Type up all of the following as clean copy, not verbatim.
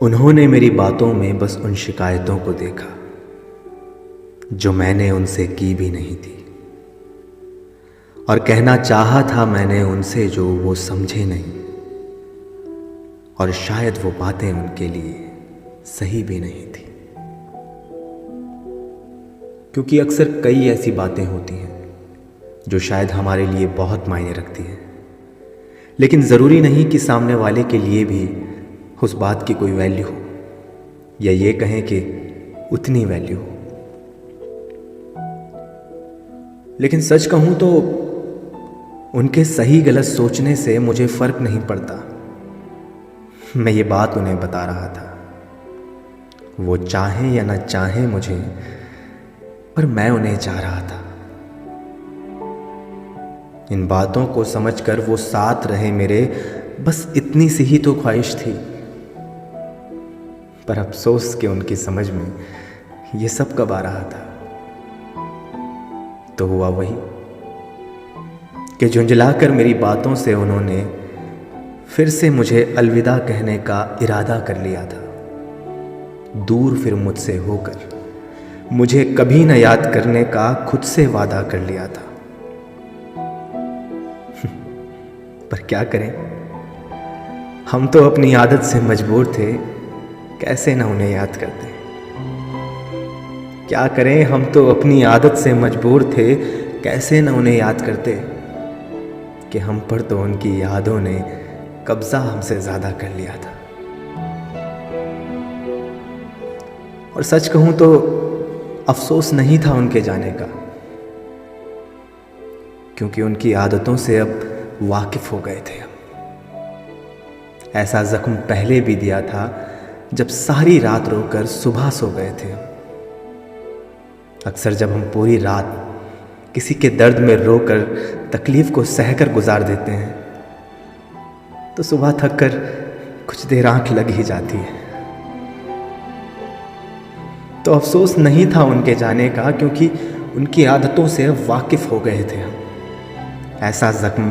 उन्होंने मेरी बातों में बस उन शिकायतों को देखा जो मैंने उनसे की भी नहीं थी, और कहना चाहा था मैंने उनसे जो वो समझे नहीं, और शायद वो बातें उनके लिए सही भी नहीं थी। क्योंकि अक्सर कई ऐसी बातें होती हैं जो शायद हमारे लिए बहुत मायने रखती हैं, लेकिन ज़रूरी नहीं कि सामने वाले के लिए भी उस बात की कोई वैल्यू हो, या ये कहें कि उतनी वैल्यू हो। लेकिन सच कहूं तो उनके सही गलत सोचने से मुझे फर्क नहीं पड़ता। मैं ये बात उन्हें बता रहा था, वो चाहें या ना चाहें मुझे, पर मैं उन्हें चाह रहा था। इन बातों को समझकर वो साथ रहे मेरे, बस इतनी सी ही तो ख्वाहिश थी। पर अफसोस कि उनकी समझ में ये सब कब आ रहा था। तो हुआ वही कि झुंझलाकर मेरी बातों से उन्होंने फिर से मुझे अलविदा कहने का इरादा कर लिया था। दूर फिर मुझसे होकर मुझे कभी न याद करने का खुद से वादा कर लिया था। पर क्या करें, हम तो अपनी आदत से मजबूर थे, कैसे ना उन्हें याद करते। क्या करें, हम तो अपनी आदत से मजबूर थे, कैसे ना उन्हें याद करते, कि हम पर तो उनकी यादों ने कब्जा हमसे ज्यादा कर लिया था। और सच कहूं तो अफसोस नहीं था उनके जाने का, क्योंकि उनकी आदतों से अब वाकिफ हो गए थे। ऐसा जख्म पहले भी दिया था जब सारी रात रोकर सुबह सो गए थे। अक्सर जब हम पूरी रात किसी के दर्द में रोकर तकलीफ को सहकर गुजार देते हैं, तो सुबह थक कर कुछ देर आंख लग ही जाती है। तो अफसोस नहीं था उनके जाने का, क्योंकि उनकी आदतों से वाकिफ हो गए थे हम। ऐसा जख्म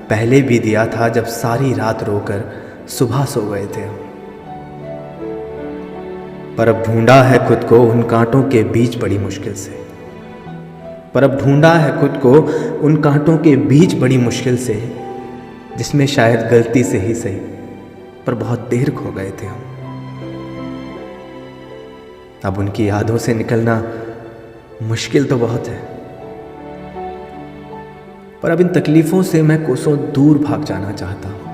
पहले भी दिया था जब सारी रात रोकर सुबह सो गए थे हम। पर अब ढूंढा है खुद को उन कांटों के बीच बड़ी मुश्किल से, पर अब ढूंढा है खुद को उन कांटों के बीच बड़ी मुश्किल से, जिसमें शायद गलती से ही सही, पर बहुत देर खो गए थे हम। अब उनकी यादों से निकलना मुश्किल तो बहुत है, पर अब इन तकलीफों से मैं कोसों दूर भाग जाना चाहता हूं।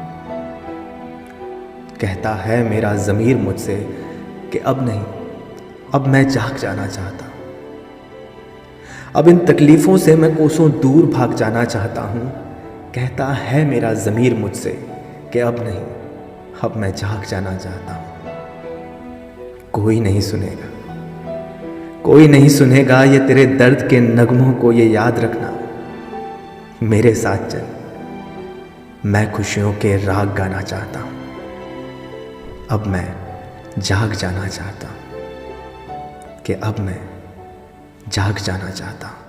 कहता है मेरा ज़मीर मुझसे कि अब नहीं, अब मैं जाग जाना चाहता हूं। अब इन तकलीफों से मैं कोसों दूर भाग जाना चाहता हूं। कहता है मेरा ज़मीर मुझसे कि अब नहीं, अब मैं जाग जाना चाहता हूं। कोई नहीं सुनेगा, कोई नहीं सुनेगा ये तेरे दर्द के नगमों को, ये याद रखना। मेरे साथ चल, मैं खुशियों के राग गाना चाहता हूं। अब मैं जाग जाना चाहता हूं, कि अब मैं जाग जाना चाहता हूं।